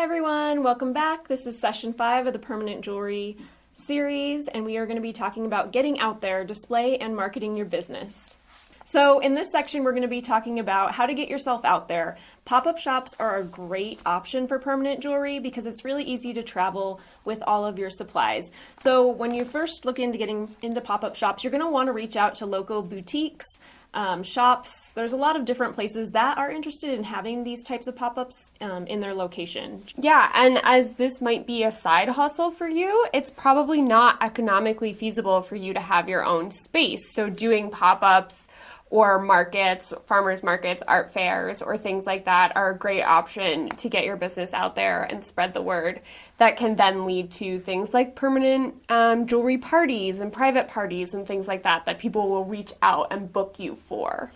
Hi everyone, welcome back. This is session 5 of the Permanent Jewelry series, and we are going to be talking about getting out there, display and marketing your business. So in this section, we're going to be talking about how to get yourself out there. Pop-up shops are a great option for permanent jewelry because it's really easy to travel with all of your supplies. So when you first look into getting into pop-up shops, you're going to want to reach out to local boutiques, shops. There's a lot of different places that are interested in having these types of pop-ups in their location. Yeah, and as this might be a side hustle for you, it's probably not economically feasible for you to have your own space. So doing pop-ups or markets, farmers markets, art fairs, or things like that are a great option to get your business out there and spread the word. That can then lead to things like permanent jewelry parties and private parties and things like that people will reach out and book you for.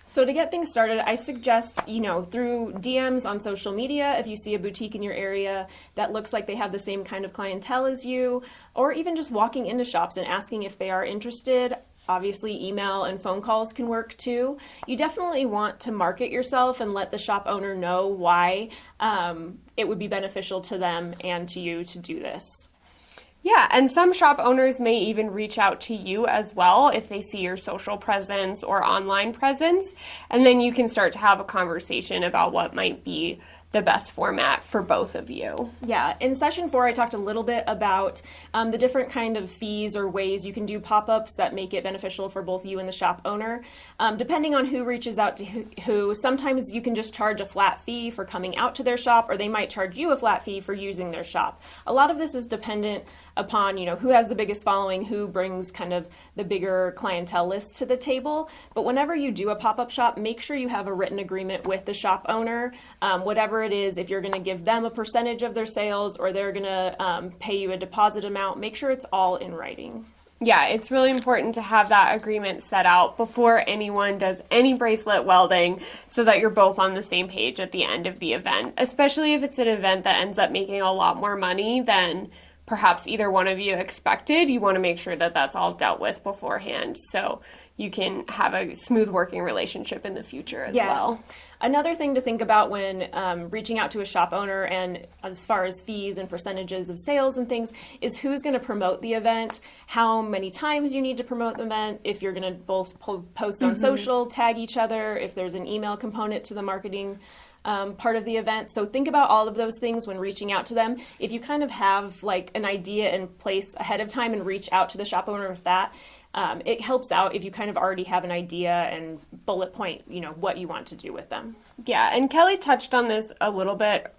So to get things started, I suggest, through DMs on social media, if you see a boutique in your area that looks like they have the same kind of clientele as you, or even just walking into shops and asking if they are interested. Obviously, email and phone calls can work too. You definitely want to market yourself and let the shop owner know why it would be beneficial to them and to you to do this. Yeah, and some shop owners may even reach out to you as well if they see your social presence or online presence, and then you can start to have a conversation about what might be the best format for both of you. Yeah, in session 4, I talked a little bit about the different kind of fees or ways you can do pop-ups that make it beneficial for both you and the shop owner. Depending on who reaches out to who, sometimes you can just charge a flat fee for coming out to their shop, or they might charge you a flat fee for using their shop. A lot of this is dependent upon, who has the biggest following, who brings kind of the bigger clientele list to the table. But whenever you do a pop-up shop, make sure you have a written agreement with the shop owner, whatever it is. If you're going to give them a percentage of their sales or they're going to pay you a deposit amount, make sure it's all in writing. Yeah, it's really important to have that agreement set out before anyone does any bracelet welding so that you're both on the same page at the end of the event, especially if it's an event that ends up making a lot more money than perhaps either one of you expected. You want to make sure that that's all dealt with beforehand so you can have a smooth working relationship in the future as well. Another thing to think about when reaching out to a shop owner, and as far as fees and percentages of sales and things, is who's going to promote the event, how many times you need to promote the event, if you're going to both post on social, tag each other, if there's an email component to the marketing part of the event. So think about all of those things when reaching out to them. If you kind of have like an idea in place ahead of time and reach out to the shop owner with that, it helps out if you kind of already have an idea and bullet point, what you want to do with them. Yeah, and Kelly touched on this a little bit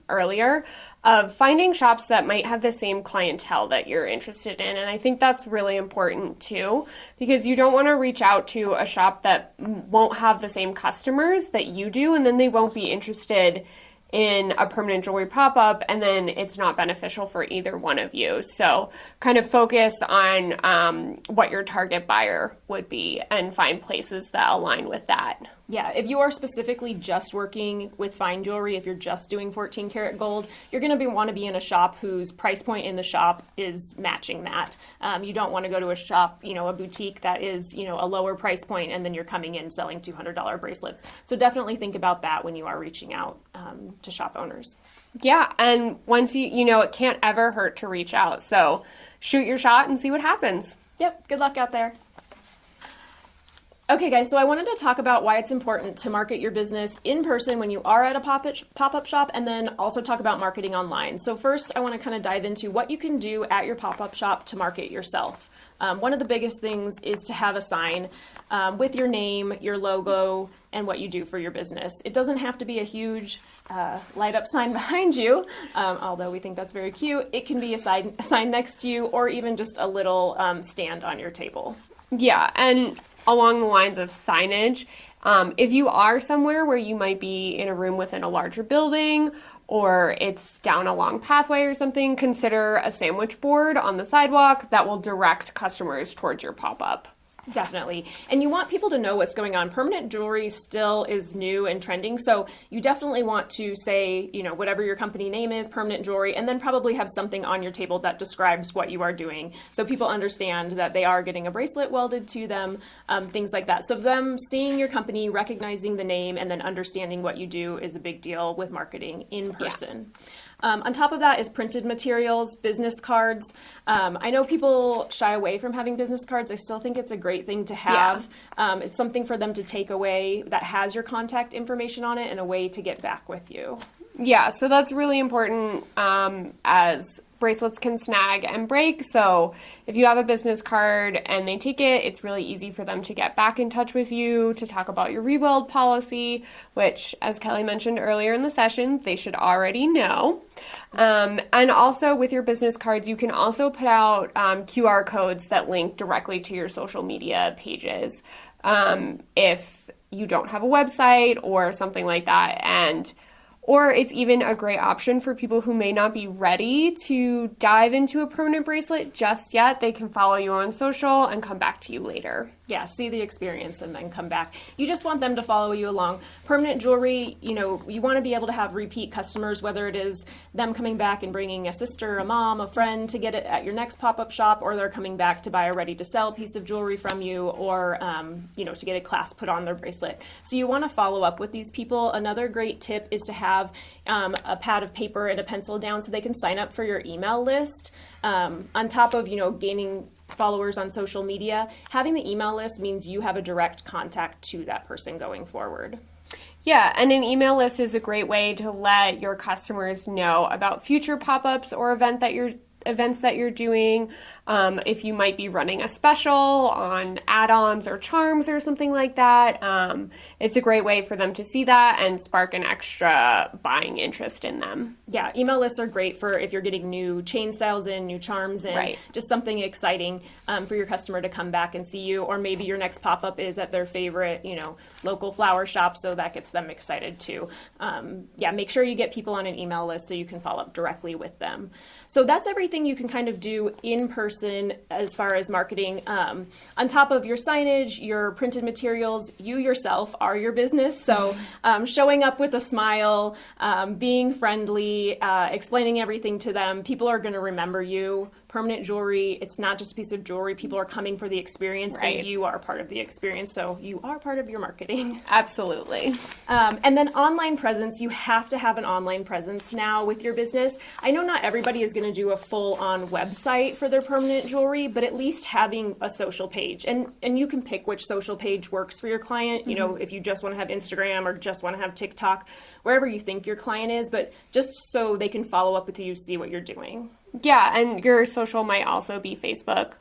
earlier of finding shops that might have the same clientele that you're interested in. And I think that's really important too, because you don't want to reach out to a shop that won't have the same customers that you do, and then they won't be interested in a permanent jewelry pop-up, and then it's not beneficial for either one of you. So kind of focus on what your target buyer would be and find places that align with that. Yeah, if you are specifically just working with fine jewelry, if you're just doing 14 karat gold, you're going to want to be in a shop whose price point in the shop is matching that. You don't want to go to a shop, a boutique that is, a lower price point, and then you're coming in selling $200 bracelets. So definitely think about that when you are reaching out to shop owners. Yeah, and once it can't ever hurt to reach out. So shoot your shot and see what happens. Yep, good luck out there. Okay guys, so I wanted to talk about why it's important to market your business in person when you are at a pop-up shop, and then also talk about marketing online. So first, I want to kind of dive into what you can do at your pop-up shop to market yourself. One of the biggest things is to have a sign with your name, your logo, and what you do for your business. It doesn't have to be a huge light up sign behind you, although we think that's very cute. It can be a sign next to you, or even just a little stand on your table. Yeah, and along the lines of signage, if you are somewhere where you might be in a room within a larger building, or it's down a long pathway or something, consider a sandwich board on the sidewalk that will direct customers towards your pop-up. Definitely. And you want people to know what's going on. Permanent jewelry still is new and trending. So you definitely want to say, whatever your company name is, permanent jewelry, and then probably have something on your table that describes what you are doing. So people understand that they are getting a bracelet welded to them, things like that. So them seeing your company, recognizing the name, and then understanding what you do is a big deal with marketing in person. Yeah. On top of that is printed materials, business cards. I know people shy away from having business cards. I still think it's a great thing to have. Yeah. It's something for them to take away that has your contact information on it and a way to get back with you. Yeah, so that's really important as bracelets can snag and break. So if you have a business card and they take it, it's really easy for them to get back in touch with you to talk about your rebuild policy, which, as Kelly mentioned earlier in the session, they should already know. And also with your business cards, you can also put out QR codes that link directly to your social media pages if you don't have a website or something like that. Or it's even a great option for people who may not be ready to dive into a permanent bracelet just yet. They can follow you on social and come back to you later. Yeah, see the experience and then come back. You just want them to follow you along. Permanent jewelry, you want to be able to have repeat customers, whether it is them coming back and bringing a sister, a mom, a friend to get it at your next pop-up shop, or they're coming back to buy a ready-to-sell piece of jewelry from you, or, to get a clasp put on their bracelet. So you want to follow up with these people. Another great tip is to have a pad of paper and a pencil down so they can sign up for your email list. On top of, gaining followers on social media, having the email list means you have a direct contact to that person going forward. Yeah, and an email list is a great way to let your customers know about future pop-ups or events that you're doing. If you might be running a special on add-ons or charms or something like that, it's a great way for them to see that and spark an extra buying interest in them. Yeah, email lists are great for if you're getting new chain styles in, new charms in, right. Just something exciting for your customer to come back and see you. Or maybe your next pop-up is at their favorite, local flower shop, so that gets them excited too. Make sure you get people on an email list so you can follow up directly with them. So that's everything you can kind of do in person as far as marketing. On top of your signage, your printed materials, you yourself are your business. So showing up with a smile, being friendly, explaining everything to them, people are going to remember you. Permanent jewelry, it's not just a piece of jewelry. People are coming for the experience, right. And you are part of the experience, so you are part of your marketing. Absolutely. And then online presence, you have to have an online presence now with your business. I know not everybody is going to do a full-on website for their permanent jewelry, but at least having a social page. And you can pick which social page works for your client, if you just want to have Instagram or just want to have TikTok, wherever you think your client is, but just so they can follow up with you, see what you're doing. Yeah, and your social might also be Facebook,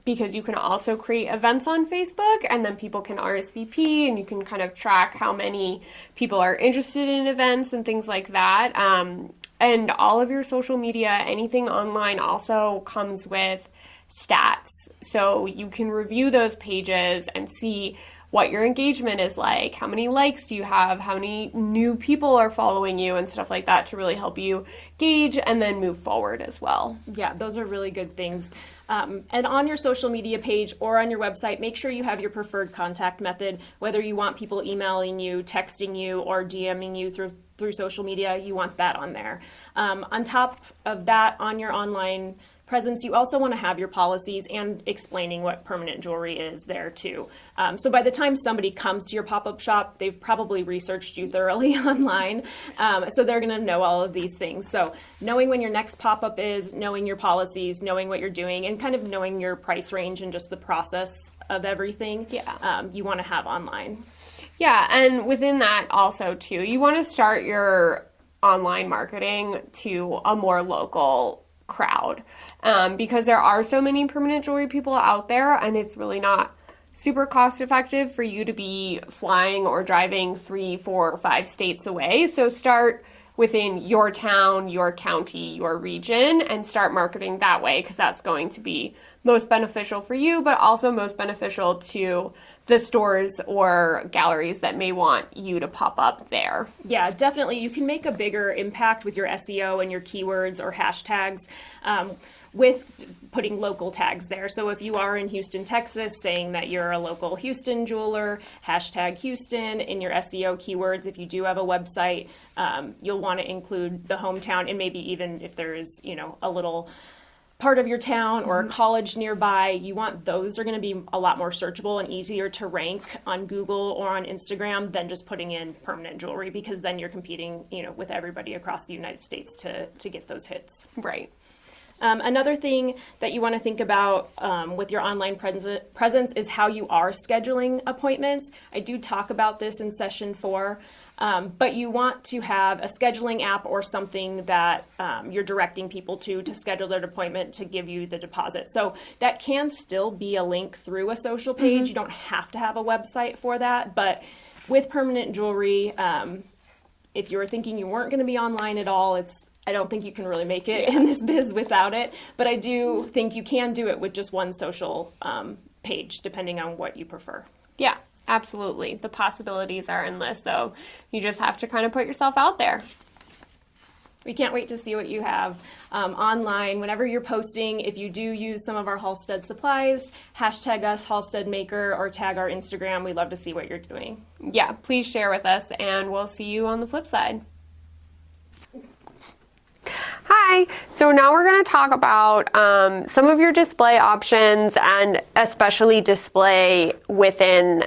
because you can also create events on Facebook, and then people can RSVP, and you can kind of track how many people are interested in events and things like that. And all of your social media, anything online, also comes with stats. So you can review those pages and see what your engagement is like, how many likes do you have, how many new people are following you, and stuff like that to really help you gauge and then move forward as well. Yeah, those are really good things. And on your social media page or on your website, make sure you have your preferred contact method, whether you want people emailing you, texting you, or DMing you through social media, you want that on there. On top of that, on your online presence, you also want to have your policies and explaining what permanent jewelry is there too. So by the time somebody comes to your pop-up shop, they've probably researched you thoroughly online. So they're going to know all of these things. So knowing when your next pop-up is, knowing your policies, knowing what you're doing, and kind of knowing your price range and just the process of everything, you want to have online. Yeah, and within that also too, you want to start your online marketing to a more local crowd, because there are so many permanent jewelry people out there, and it's really not super cost effective for you to be flying or driving 3, 4, or 5 states away. So start within your town, your county, your region, and start marketing that way, because that's going to be most beneficial for you, but also most beneficial to the stores or galleries that may want you to pop up there. Yeah, definitely. You can make a bigger impact with your SEO and your keywords or hashtags with putting local tags there. So if you are in Houston, Texas, saying that you're a local Houston jeweler, hashtag Houston in your SEO keywords. If you do have a website, you'll want to include the hometown, and maybe even if there is, a little part of your town or a college nearby, you want those are going to be a lot more searchable and easier to rank on Google or on Instagram than just putting in permanent jewelry, because then you're competing, with everybody across the United States to get those hits. Right. Another thing that you want to think about with your online presence is how you are scheduling appointments. I do talk about this in session 4. But you want to have a scheduling app or something that you're directing people to schedule their appointment to give you the deposit. So that can still be a link through a social page. You don't have to have a website for that. But with permanent jewelry, if you were thinking you weren't going to be online at all, I don't think you can really make it in this biz without it. But I do think you can do it with just one social page, depending on what you prefer. Yeah. Absolutely. The possibilities are endless, so you just have to kind of put yourself out there. We can't wait to see what you have online. Whenever you're posting, if you do use some of our Halstead supplies, hashtag us Halstead Maker or tag our Instagram. We'd love to see what you're doing. Yeah, please share with us, and we'll see you on the flip side. Hi, so now we're going to talk about some of your display options, and especially display within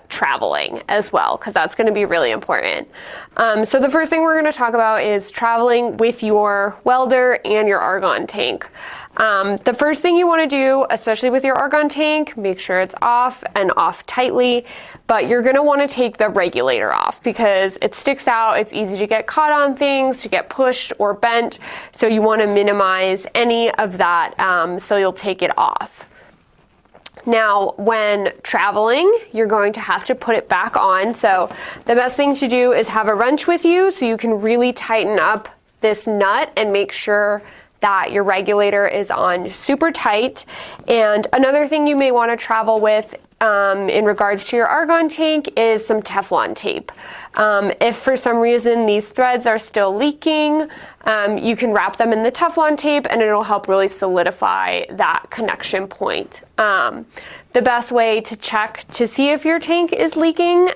traveling as well, because that's going to be really important. So the first thing we're going to talk about is traveling with your welder and your argon tank. The first thing you want to do, especially with your argon tank, make sure it's off and off tightly, but you're going to want to take the regulator off because it sticks out. It's easy to get caught on things, to get pushed or bent, so you want to minimize any of that, so you'll take it off. Now, when traveling, you're going to have to put it back on. So the best thing to do is have a wrench with you so you can really tighten up this nut and make sure that your regulator is on super tight. And another thing you may want to travel with in regards to your argon tank is some Teflon tape. If for some reason these threads are still leaking, you can wrap them in the Teflon tape and it'll help really solidify that connection point. The best way to check to see if your tank is leaking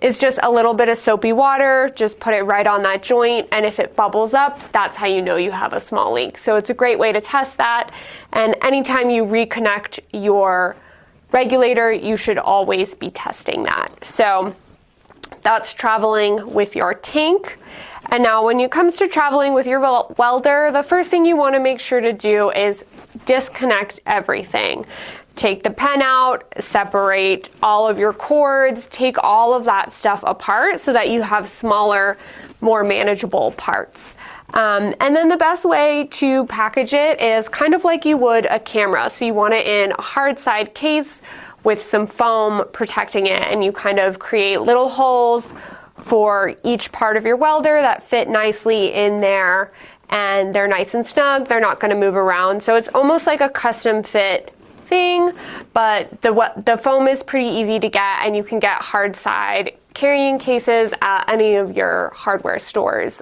is just a little bit of soapy water. Just put it right on that joint, and if it bubbles up, that's how you know you have a small leak. So it's a great way to test that, and anytime you reconnect your regulator, you should always be testing that. So that's traveling with your tank. And now when it comes to traveling with your welder, the first thing you want to make sure to do is disconnect everything. Take the pen out, separate all of your cords, take all of that stuff apart so that you have smaller, more manageable parts. And then the best way to package it is kind of like you would a camera. So you want it in a hard side case with some foam protecting it, and you kind of create little holes for each part of your welder that fit nicely in there, and they're nice and snug. They're not going to move around. So it's almost like a custom fit thing, but the foam is pretty easy to get, and you can get hard side carrying cases at any of your hardware stores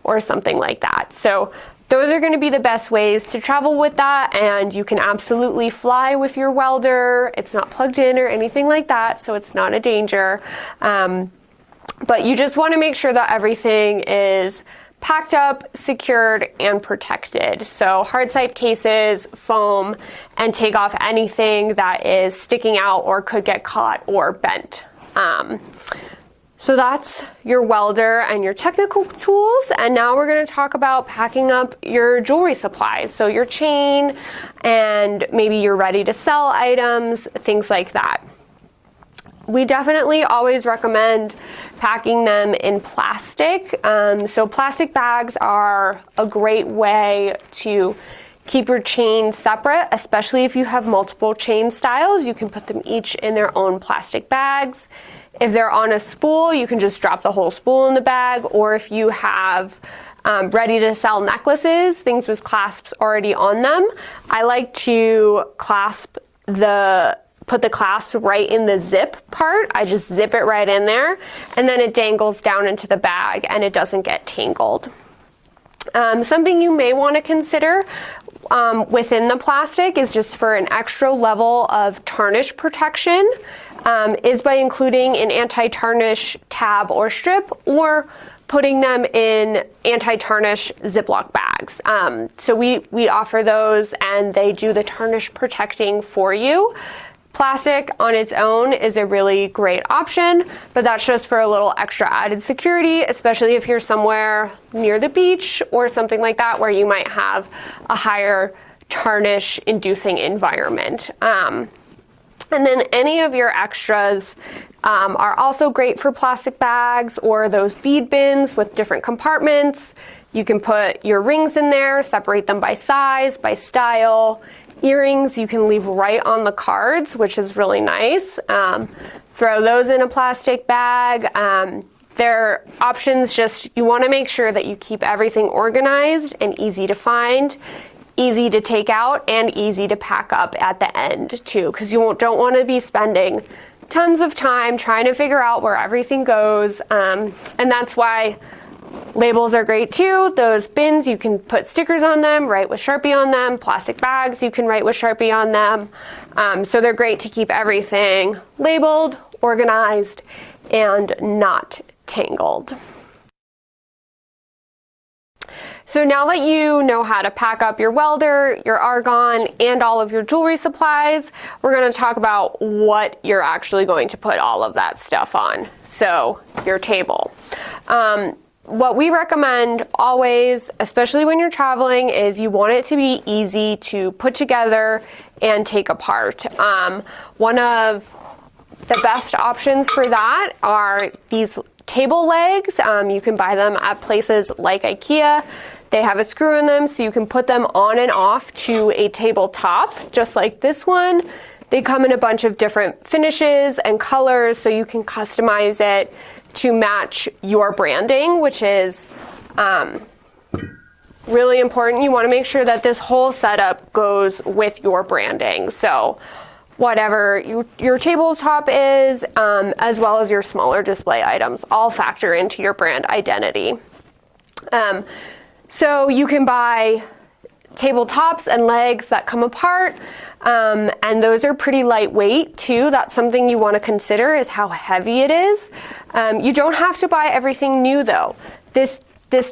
or something like that. So those are going to be the best ways to travel with that, and you can absolutely fly with your welder. It's not plugged in or anything like that, so it's not a danger. But you just want to make sure that everything is packed up, secured, and protected. So hard side cases, foam, and take off anything that is sticking out or could get caught or bent. So that's your welder and your technical tools. And now we're going to talk about packing up your jewelry supplies. So your chain, and maybe your ready to sell items, things like that. We definitely always recommend packing them in plastic. So plastic bags are a great way to keep your chain separate, especially if you have multiple chain styles. You can put them each in their own plastic bags. If they're on a spool, you can just drop the whole spool in the bag, or if you have ready to sell necklaces, things with clasps already on them, I like to put the clasp right in the zip part. I just zip it right in there, and then it dangles down into the bag and it doesn't get tangled. Something you may want to consider within the plastic is just for an extra level of tarnish protection, is by including an anti-tarnish tab or strip, or putting them in anti-tarnish Ziploc bags. So we offer those, and they do the tarnish protecting for you. Plastic on its own is a really great option, but that's just for a little extra added security, especially if you're somewhere near the beach or something like that where you might have a higher tarnish inducing environment. And then any of your extras are also great for plastic bags or those bead bins with different compartments. You can put your rings in there, separate them by size, by style. Earrings you can leave right on the cards, which is really nice. Throw those in a plastic bag. They're options, just you want to make sure that you keep everything organized and easy to find, easy to take out, and easy to pack up at the end too, because you don't want to be spending tons of time trying to figure out where everything goes. And that's why labels are great too. Those bins, you can put stickers on them, write with Sharpie on them. Plastic bags, you can write with Sharpie on them. So they're great to keep everything labeled, organized, and not tangled. So now that you know how to pack up your welder, your argon, and all of your jewelry supplies, we're going to talk about what you're actually going to put all of that stuff on. So your table. What we recommend always, especially when you're traveling, is you want it to be easy to put together and take apart. One of the best options for that are these table legs. You can buy them at places like IKEA. They have a screw in them, so you can put them on and off to a tabletop, just like this one. They come in a bunch of different finishes and colors, so you can customize it to match your branding, which is really important. You want to make sure that this whole setup goes with your branding. So whatever your tabletop is, as well as your smaller display items, all factor into your brand identity. So you can buy tabletops and legs that come apart, and those are pretty lightweight too. That's something you want to consider, is how heavy it is. You don't have to buy everything new though. This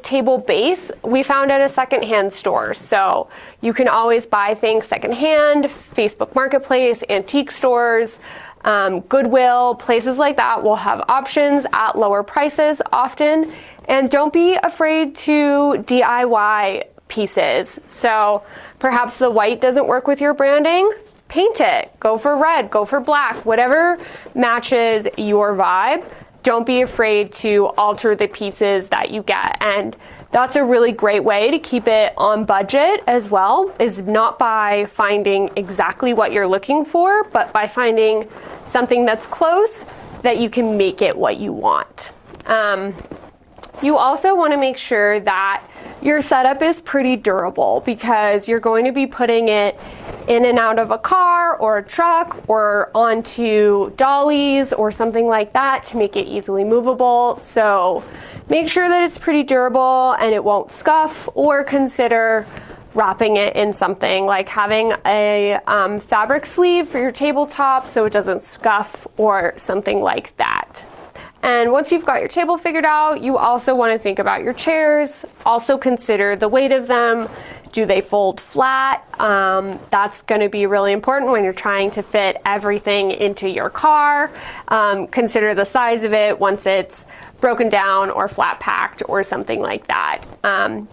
table base we found at a secondhand store, so you can always buy things secondhand. Facebook Marketplace, antique stores, Goodwill, places like that will have options at lower prices often. And don't be afraid to DIY pieces. So perhaps the white doesn't work with your branding, paint it. Go for red, go for black, whatever matches your vibe. Don't be afraid to alter the pieces that you get. And that's a really great way to keep it on budget as well, is not by finding exactly what you're looking for, but by finding something that's close that you can make it what you want. You also want to make sure that your setup is pretty durable, because you're going to be putting it in and out of a car or a truck or onto dollies or something like that to make it easily movable. So make sure that it's pretty durable and it won't scuff, or consider wrapping it in something like having a fabric sleeve for your tabletop so it doesn't scuff or something like that. And once you've got your table figured out, you also want to think about your chairs. Also consider the weight of them. Do they fold flat? That's going to be really important when you're trying to fit everything into your car. Consider the size of it once it's broken down or flat packed or something like that.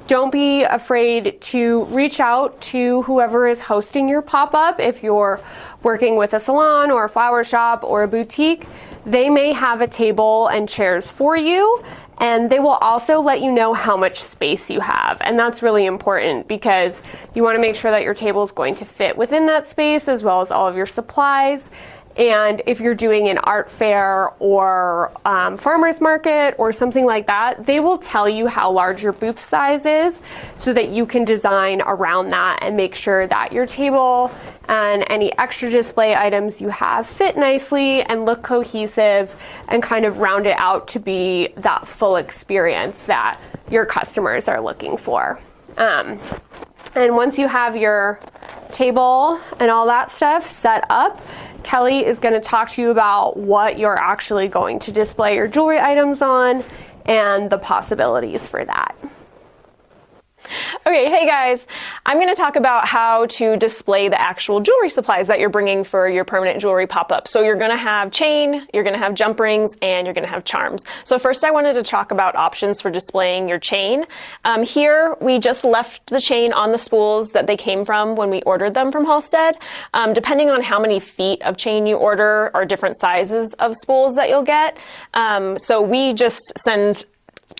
Don't be afraid to reach out to whoever is hosting your pop-up. If you're working with a salon or a flower shop or a boutique, they may have a table and chairs for you, and they will also let you know how much space you have. And that's really important, because you want to make sure that your table is going to fit within that space, as well as all of your supplies. And if you're doing an art fair or farmer's market or something like that, they will tell you how large your booth size is so that you can design around that and make sure that your table and any extra display items you have fit nicely and look cohesive and kind of round it out to be that full experience that your customers are looking for. And once you have your table and all that stuff set up, Kelly is going to talk to you about what you're actually going to display your jewelry items on and the possibilities for that. Okay, hey guys, I'm going to talk about how to display the actual jewelry supplies that you're bringing for your permanent jewelry pop-up. So you're going to have chain, you're going to have jump rings, and you're going to have charms. So first I wanted to talk about options for displaying your chain. Here we just left the chain on the spools that they came from when we ordered them from Halstead. Depending on how many feet of chain you order are different sizes of spools that you'll get. So we just send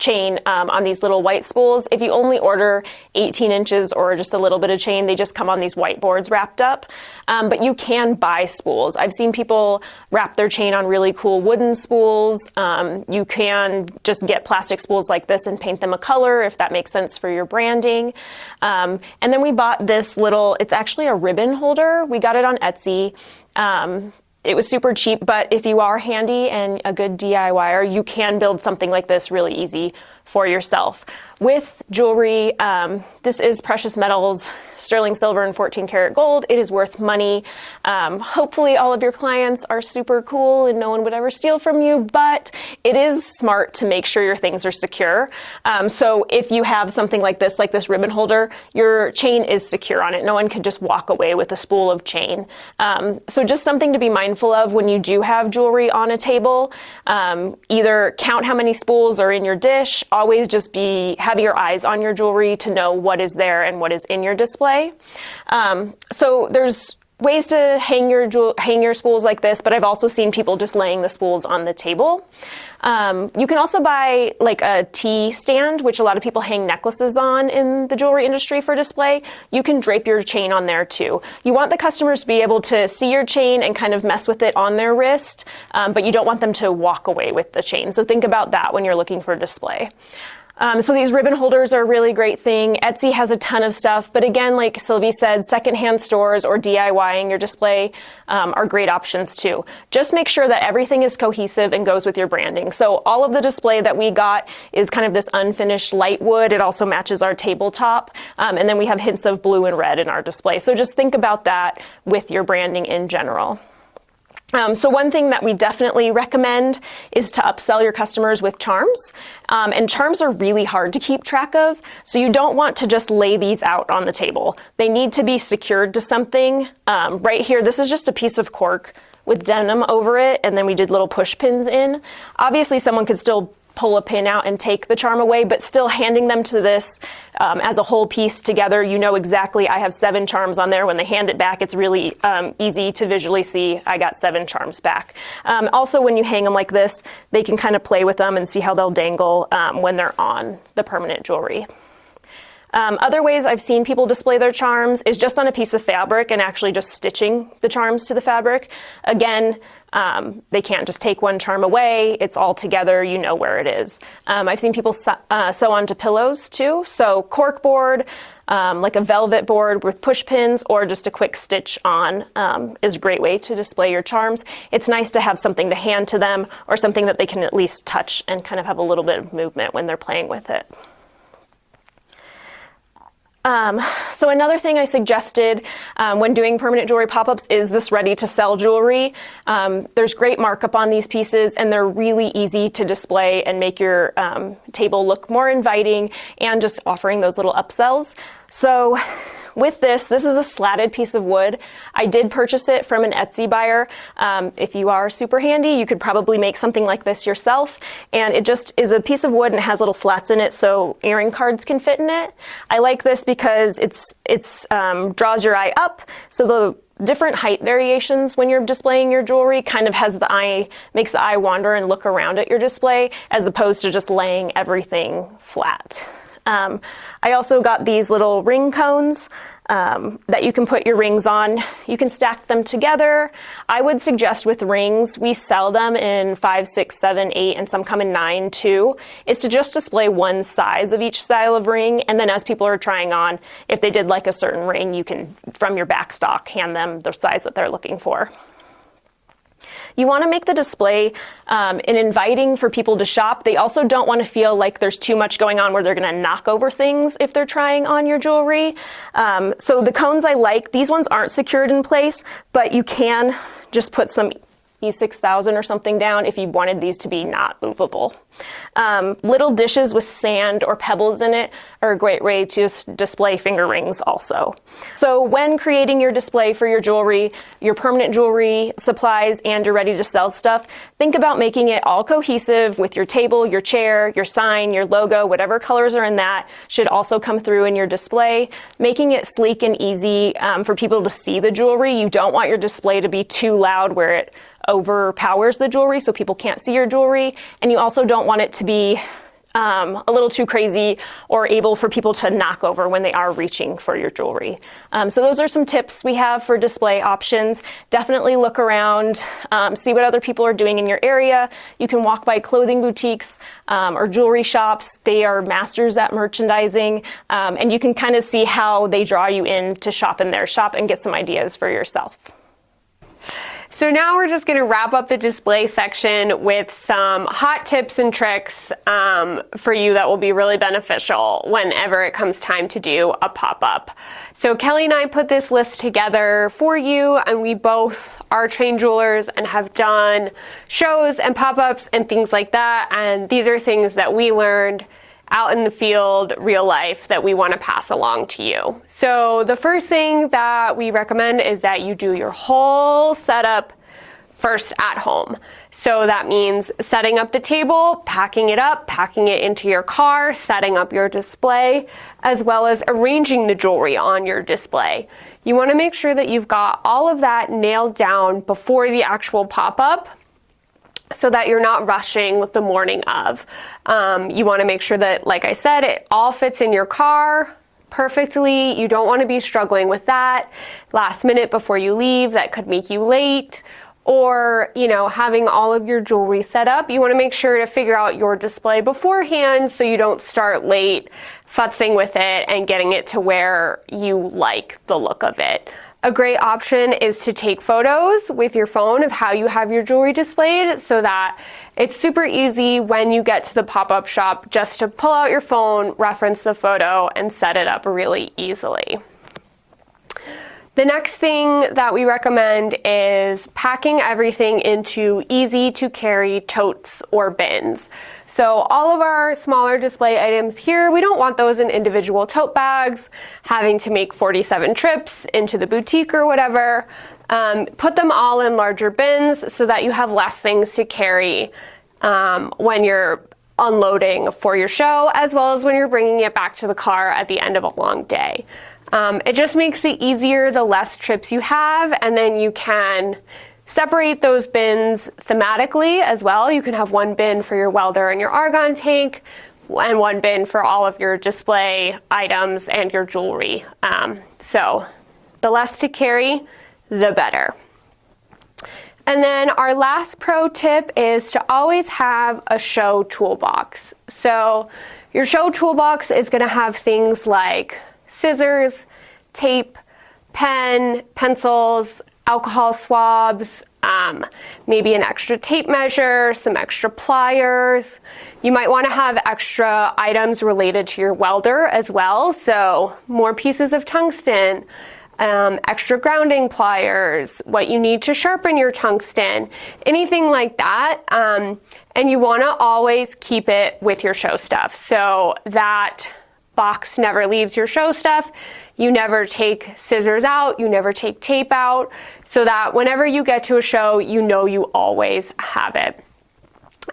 chain on these little white spools. If you only order 18 inches or just a little bit of chain, they just come on these white boards wrapped up. But you can buy spools. I've seen people wrap their chain on really cool wooden spools. You can just get plastic spools like this and paint them a color if that makes sense for your branding. And then we bought this little, it's actually a ribbon holder. We got it on Etsy. It was super cheap, but if you are handy and a good DIYer, you can build something like this really easy for yourself. With jewelry, this is precious metals, sterling silver and 14 karat gold. It is worth money. Hopefully all of your clients are super cool and no one would ever steal from you, but it is smart to make sure your things are secure. So if you have something like this ribbon holder, your chain is secure on it. No one could just walk away with a spool of chain. So just something to be mindful of when you do have jewelry on a table. Either count how many spools are in your dish. Always just have your eyes on your jewelry to know what is there and what is in your display. So there's ways to hang your spools like this, but I've also seen people just laying the spools on the table. You can also buy like a T stand, which a lot of people hang necklaces on in the jewelry industry for display. You can drape your chain on there too. You want the customers to be able to see your chain and kind of mess with it on their wrist, but you don't want them to walk away with the chain. So think about that when you're looking for display. So these ribbon holders are a really great thing. Etsy has a ton of stuff, but again, like Sylvie said, secondhand stores or DIYing your display are great options too. Just make sure that everything is cohesive and goes with your branding. So all of the display that we got is kind of this unfinished light wood. It also matches our tabletop. And then we have hints of blue and red in our display. So just think about that with your branding in general. So one thing that we definitely recommend is to upsell your customers with charms. And charms are really hard to keep track of, so you don't want to just lay these out on the table. They need to be secured to something. Right here, this is just a piece of cork with denim over it, and then we did little push pins in. Obviously, someone could still pull a pin out and take the charm away, but still handing them to this as a whole piece together, you know exactly I have 7 charms on there. When they hand it back, it's really easy to visually see I got 7 charms back. Also, when you hang them like this, they can kind of play with them and see how they'll dangle when they're on the permanent jewelry. Other ways I've seen people display their charms is just on a piece of fabric and actually just stitching the charms to the fabric. Again, they can't just take one charm away. It's all together. You know where it is. I've seen people sew onto pillows too. So cork board, like a velvet board with push pins, or just a quick stitch on is a great way to display your charms. It's nice to have something to hand to them or something that they can at least touch and kind of have a little bit of movement when they're playing with it. So another thing I suggested when doing permanent jewelry pop-ups is this ready-to-sell jewelry. There's great markup on these pieces, and they're really easy to display and make your table look more inviting, and just offering those little upsells. So with this is a slatted piece of wood. I did purchase it from an Etsy buyer. If you are super handy, you could probably make something like this yourself. And it just is a piece of wood and it has little slats in it so earring cards can fit in it. I like this because it's draws your eye up. So the different height variations when you're displaying your jewelry kind of makes the eye wander and look around at your display, as opposed to just laying everything flat. I also got these little ring cones that you can put your rings on. You can stack them together. I would suggest with rings, we sell them in 5, 6, 7, 8, and some come in 9 too, is to just display one size of each style of ring. And then as people are trying on, if they did like a certain ring, you can, from your back stock, hand them the size that they're looking for. You want to make the display inviting for people to shop. They also don't want to feel like there's too much going on where they're going to knock over things if they're trying on your jewelry. So the cones I like, these ones aren't secured in place, but you can just put some E6000 or something down if you wanted these to be not movable. Little dishes with sand or pebbles in it are a great way to display finger rings also. So when creating your display for your jewelry, your permanent jewelry, supplies, and your ready to sell stuff, think about making it all cohesive with your table, your chair, your sign, your logo, whatever colors are in that should also come through in your display, making it sleek and easy for people to see the jewelry. You don't want your display to be too loud where it overpowers the jewelry so people can't see your jewelry, and you also don't want it to be a little too crazy or able for people to knock over when they are reaching for your jewelry. So those are some tips we have for display options. Definitely look around, see what other people are doing in your area. You can walk by clothing boutiques or jewelry shops. They are masters at merchandising, and you can kind of see how they draw you in to shop in their shop and get some ideas for yourself. So now we're just going to wrap up the display section with some hot tips and tricks for you that will be really beneficial whenever it comes time to do a pop-up. So Kelli and I put this list together for you, and we both are trained jewelers and have done shows and pop-ups and things like that, and these are things that we learned out in the field, real life, that we want to pass along to you. So the first thing that we recommend is that you do your whole setup first at home. So that means setting up the table, packing it up, packing it into your car, setting up your display, as well as arranging the jewelry on your display. You want to make sure that you've got all of that nailed down before the actual pop-up, so that you're not rushing with the morning of. You want to make sure that, like I said, it all fits in your car perfectly. You don't want to be struggling with that last minute before you leave. That could make you late. Or, you know, having all of your jewelry set up, you want to make sure to figure out your display beforehand so you don't start late futzing with it and getting it to where you like the look of it. A great option is to take photos with your phone of how you have your jewelry displayed so that it's super easy when you get to the pop-up shop just to pull out your phone, reference the photo, and set it up really easily. The next thing that we recommend is packing everything into easy to carry totes or bins. So all of our smaller display items here, we don't want those in individual tote bags, having to make 47 trips into the boutique or whatever. Put them all in larger bins so that you have less things to carry when you're unloading for your show, as well as when you're bringing it back to the car at the end of a long day. It just makes it easier the less trips you have, and then you can separate those bins thematically as well. You can have one bin for your welder and your argon tank, and one bin for all of your display items and your jewelry. So the less to carry, the better. And then our last pro tip is to always have a show toolbox. So your show toolbox is going to have things like scissors, tape, pen, pencils, alcohol swabs, maybe an extra tape measure, some extra pliers. You might want to have extra items related to your welder as well. So more pieces of tungsten, extra grounding pliers, what you need to sharpen your tungsten, anything like that. And you want to always keep it with your show stuff so that box never leaves your show stuff. You never take scissors out, you never take tape out, so that whenever you get to a show, you know you always have it.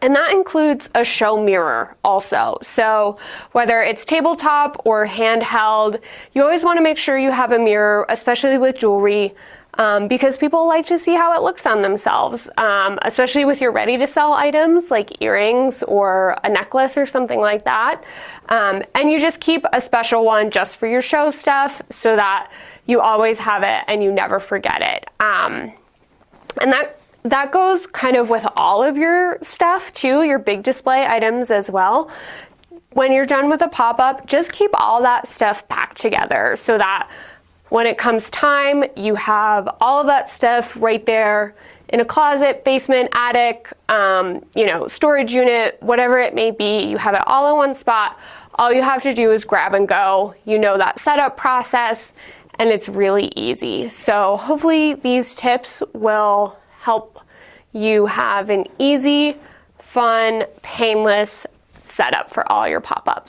And that includes a show mirror also. So whether it's tabletop or handheld, you always want to make sure you have a mirror, especially with jewelry, because people like to see how it looks on themselves, especially with your ready-to-sell items like earrings or a necklace or something like that. And you just keep a special one just for your show stuff so that you always have it and you never forget it. And that goes kind of with all of your stuff too, your big display items as well. When you're done with a pop-up, just keep all that stuff back together so that when it comes time, you have all of that stuff right there in a closet, basement, attic, storage unit, whatever it may be. You have it all in one spot. All you have to do is grab and go. You know that setup process, and it's really easy. So hopefully these tips will help you have an easy, fun, painless setup for all your pop-ups.